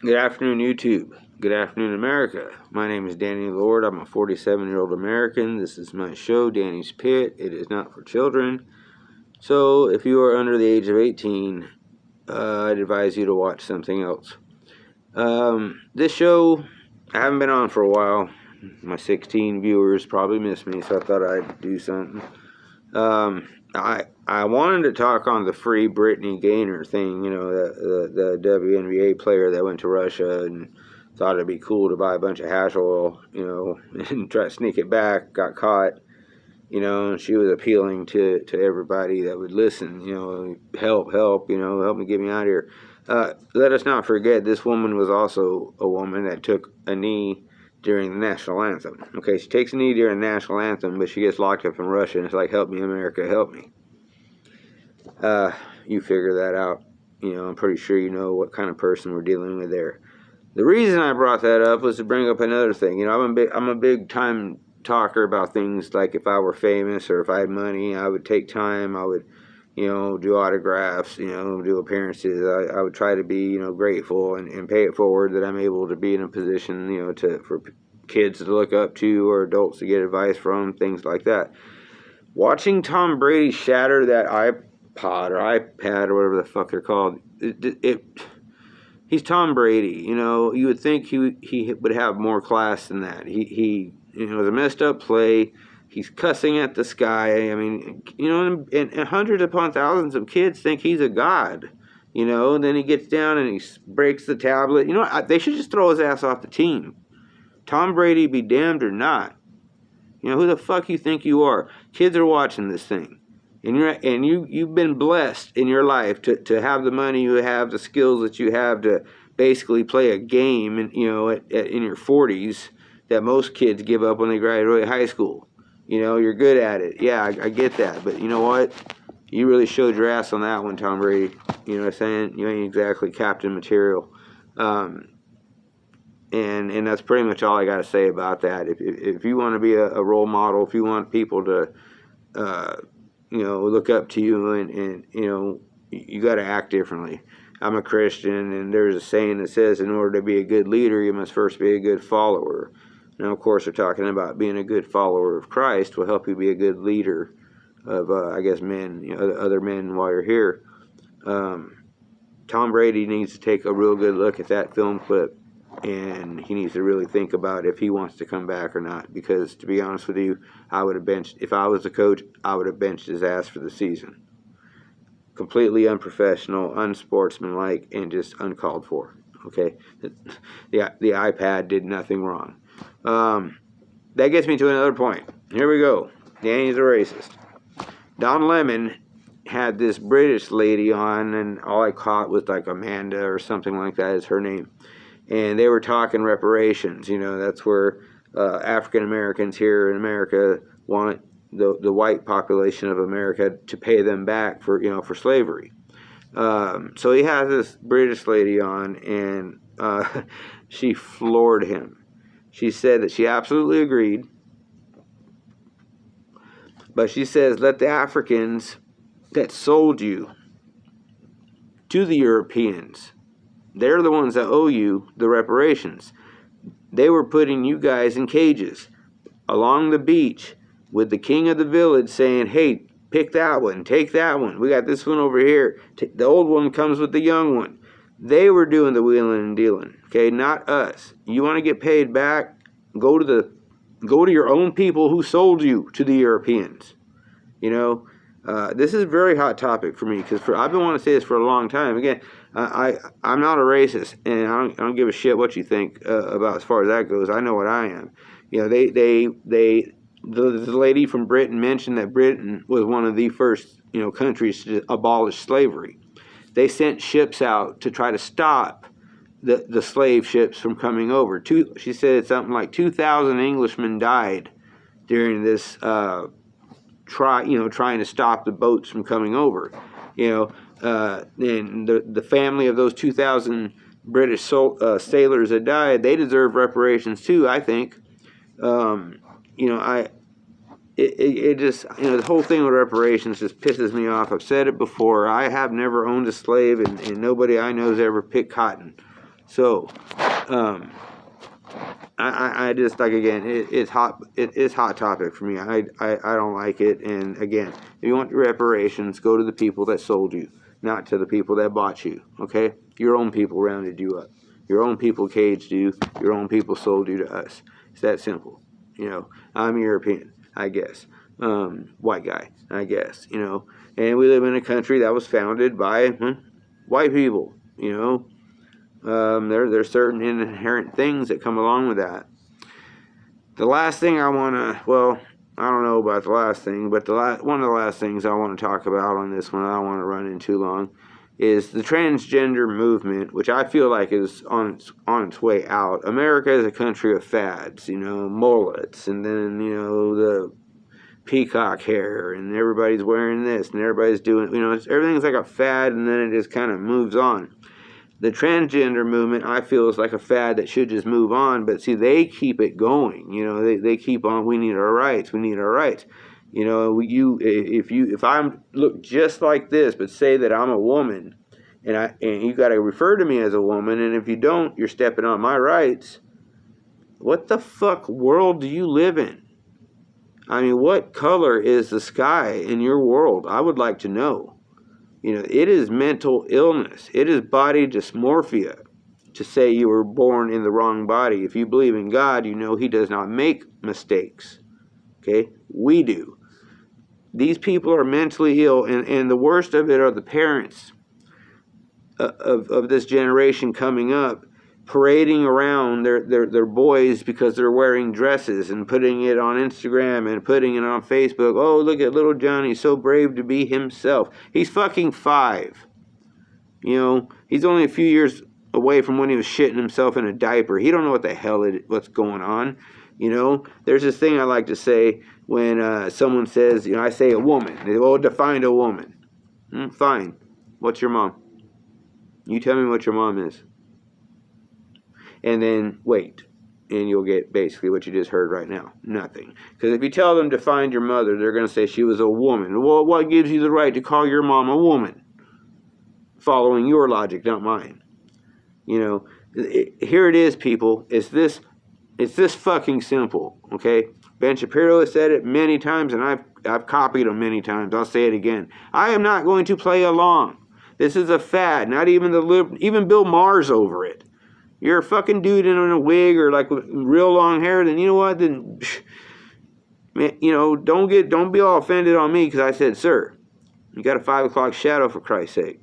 Good afternoon, YouTube. Good afternoon, America. My name is Danny Lord. I'm a 47-year-old American. This is my show, Danny's Pit. It is not for children. So, if you are under the age of 18, I'd advise you to watch something else. This show, I haven't been on for a while. My 16 viewers probably missed me, so I thought I'd do something. I wanted to talk on the free Brittany Gaynor thing, the WNBA player that went to Russia and thought it'd be cool to buy a bunch of hash oil, and try to sneak it back, got caught, and she was appealing to everybody that would listen, help, help me get me out of here. Let us not forget, this woman was also a woman that took a knee during the national anthem. Okay, she takes a knee during the national anthem, but she gets locked up in Russia, and it's like, help me, America, help me. You figure that out. I'm pretty sure you know what kind of person we're dealing with there. The reason I brought that up was to bring up another thing. I'm a big time talker about things like if I were famous or if I had money, I would take time, I would, do autographs, do appearances. I would try to be, grateful and pay it forward that I'm able to be in a position, for kids to look up to or adults to get advice from, things like that. Watching Tom Brady shatter that iPod or iPad or whatever the fuck they're called, he's Tom Brady. You would think he would have more class than that. He it was a messed up play. He's cussing at the sky. I mean, and hundreds upon thousands of kids think he's a god. And then he gets down and he breaks the tablet. They should just throw his ass off the team. Tom Brady be damned or not. Who the fuck you think you are? Kids are watching this thing. And you've been blessed in your life to have the money you have, the skills that you have to basically play a game in your 40s that most kids give up when they graduate high school. You're good at it. Yeah, I get that. But you know what? You really showed your ass on that one, Tom Brady. You know what I'm saying? You ain't exactly captain material. And that's pretty much all I got to say about that. If you want to be a role model, if you want people to, look up to you and you got to act differently. I'm a Christian, and there's a saying that says in order to be a good leader, you must first be a good follower. Now, of course, we're talking about being a good follower of Christ will help you be a good leader of, men, other men while you're here. Tom Brady needs to take a real good look at that film clip, and he needs to really think about if he wants to come back or not. Because, to be honest with you, I would have benched, if I was the coach, I would have benched his ass for the season. Completely unprofessional, unsportsmanlike, and just uncalled for. Okay? The iPad did nothing wrong. That gets me to another point. Here we go. Danny's a racist. Don Lemon had this British lady on, and all I caught was like Amanda or something like that is her name. And they were talking reparations. That's where African Americans here in America want the white population of America to pay them back for slavery. So he has this British lady on, and she floored him. She said that she absolutely agreed, but she says, let the Africans that sold you to the Europeans, they're the ones that owe you the reparations. They were putting you guys in cages along the beach with the king of the village saying, hey, pick that one, take that one. We got this one over here. The old one comes with the young one. They were doing the wheeling and dealing, okay, not us. You want to get paid back? Go to your own people who sold you to the Europeans. This is a very hot topic for me because I've been wanting to say this for a long time. Again, I'm not a racist, and I don't give a shit what you think about as far as that goes. I know what I am. The lady from Britain mentioned that Britain was one of the first countries to abolish slavery. They sent ships out to try to stop the slave ships from coming over. She said something like 2,000 Englishmen died during this trying to stop the boats from coming over. And the family of those 2,000 British sailors that died, they deserve reparations too, I think. It just, the whole thing with reparations just pisses me off. I've said it before. I have never owned a slave, and nobody I know has ever picked cotton. So, I just, like, again, it's hot. It's hot topic for me. I don't like it. And again, if you want reparations, go to the people that sold you, not to the people that bought you. Okay, your own people rounded you up. Your own people caged you. Your own people sold you to us. It's that simple. I'm European, I guess. White guy, I guess. And we live in a country that was founded by white people. There's certain inherent things that come along with that. The last thing I want to, well, I don't know about the last thing, but one of the last things I want to talk about on this one, I don't want to run in too long, is the transgender movement, which I feel like is on its way out. America is a country of fads, mullets, and then, the peacock hair, and everybody's wearing this, and everybody's doing, everything's like a fad, and then it just kind of moves on. The transgender movement, I feel, is like a fad that should just move on, but see, they keep it going. They keep on. We need our rights. We need our rights. If I'm look just like this, but say that I'm a woman, and you got to refer to me as a woman, and if you don't, you're stepping on my rights. What the fuck world do you live in? I mean, what color is the sky in your world? I would like to know. It is mental illness. It is body dysmorphia to say you were born in the wrong body. If you believe in God, He does not make mistakes. Okay? We do. These people are mentally ill, and the worst of it are the parents of this generation coming up, parading around their boys because they're wearing dresses and putting it on Instagram and putting it on Facebook. Oh, look at little Johnny, so brave to be himself. He's fucking 5. He's only a few years away from when he was shitting himself in a diaper. He don't know what the hell what's going on. There's this thing I like to say when someone says, I say a woman. They will define a woman. Fine. What's your mom? You tell me what your mom is. And then wait, and you'll get basically what you just heard right now. Nothing. Because if you tell them to find your mother, they're going to say she was a woman. Well, what gives you the right to call your mom a woman? Following your logic, not mine. Here it is, people. It's this fucking simple, okay? Ben Shapiro has said it many times, and I've copied him many times. I'll say it again. I am not going to play along. This is a fad. Not even even Bill Maher's over it. You're a fucking dude in a wig or like with real long hair, then you know what? Then, man, don't be all offended on me because I said, sir, you got a 5 o'clock shadow for Christ's sake.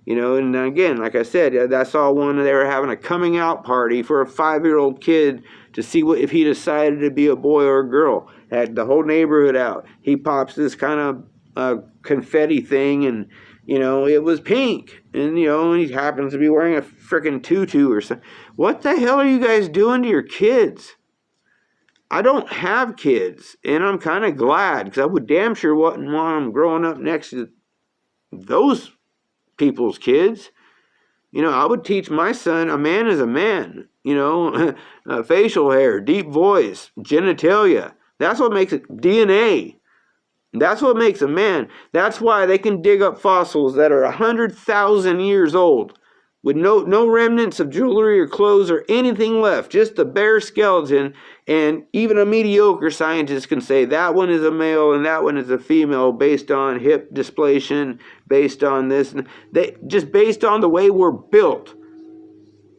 And again, like I said, I saw one, they were having a coming out party for a 5-year-old kid to see if he decided to be a boy or a girl. Had the whole neighborhood out. He pops this kind of confetti thing, and it was pink, and he happens to be wearing a freaking tutu or something. What the hell are you guys doing to your kids? I don't have kids, and I'm kind of glad, because I would damn sure wouldn't want them growing up next to those people's kids. I would teach my son a man is a man. Facial hair, deep voice, genitalia. That's what makes it DNA. That's what makes a man. That's why they can dig up fossils that are 100,000 years old with no remnants of jewelry or clothes or anything left, just the bare skeleton, and even a mediocre scientist can say that one is a male and that one is a female based on hip displacement, based on this. Just based on the way we're built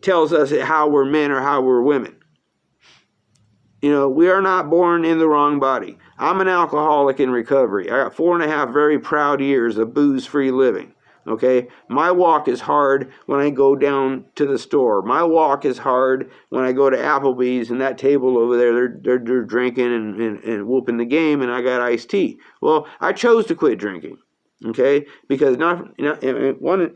tells us how we're men or how we're women. We are not born in the wrong body. I'm an alcoholic in recovery. I got 4.5 very proud years of booze-free living. Okay? My walk is hard when I go down to the store. My walk is hard when I go to Applebee's and that table over there, they're drinking and whooping the game, and I got iced tea. Well, I chose to quit drinking. Okay? Because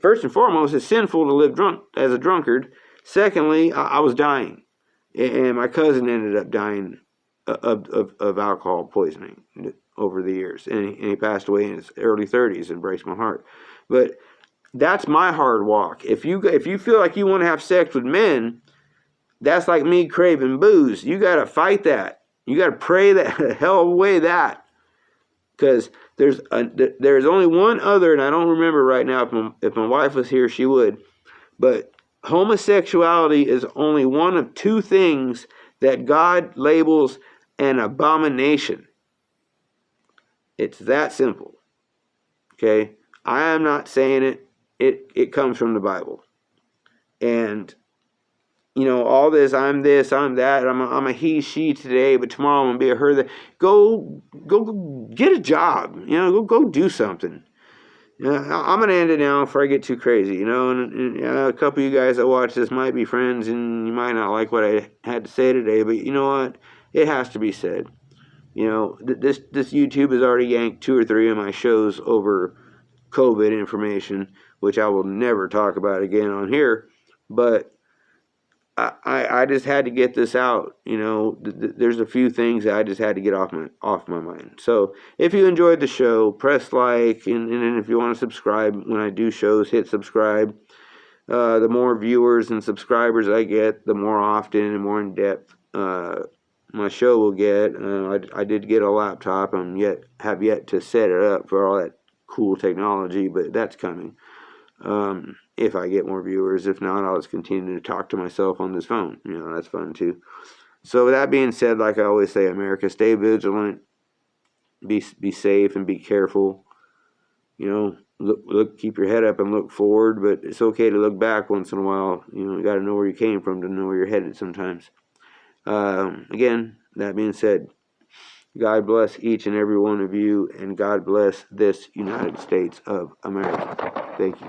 first and foremost, it's sinful to live drunk as a drunkard. Secondly, I was dying. And my cousin ended up dying of alcohol poisoning over the years. And he passed away in his early 30s, and breaks my heart. But that's my hard walk. If you feel like you want to have sex with men, that's like me craving booze. You got to fight that. You got to pray that hell away that. Because there's only one other, and I don't remember right now. If my wife was here, she would. But homosexuality is only one of two things that God labels an abomination. It's that simple. Okay? I am not saying it. It comes from the Bible. And, all this, I'm that, I'm a he, she today, but tomorrow I'm going to be a her. That go get a job. Go do something. I'm going to end it now before I get too crazy, and a couple of you guys that watch this might be friends, and you might not like what I had to say today, but you know what? It has to be said. This YouTube has already yanked 2 or 3 of my shows over COVID information, which I will never talk about again on here, but I just had to get this out. There's a few things that I just had to get off my mind. So if you enjoyed the show, press like, and if you want to subscribe when I do shows, hit subscribe. The more viewers and subscribers I get, the more often and more in depth my show will get. I did get a laptop. Have yet to set it up for all that cool technology, but that's coming. If I get more viewers. If not, I'll just continue to talk to myself on this phone. That's fun too. So with that being said, like I always say, America, stay vigilant, be safe, and be careful. Look, keep your head up and look forward, but it's okay to look back once in a while. You got to know where you came from to know where you're headed sometimes. Again, that being said, God bless each and every one of you, and God bless this United States of America. Thank you.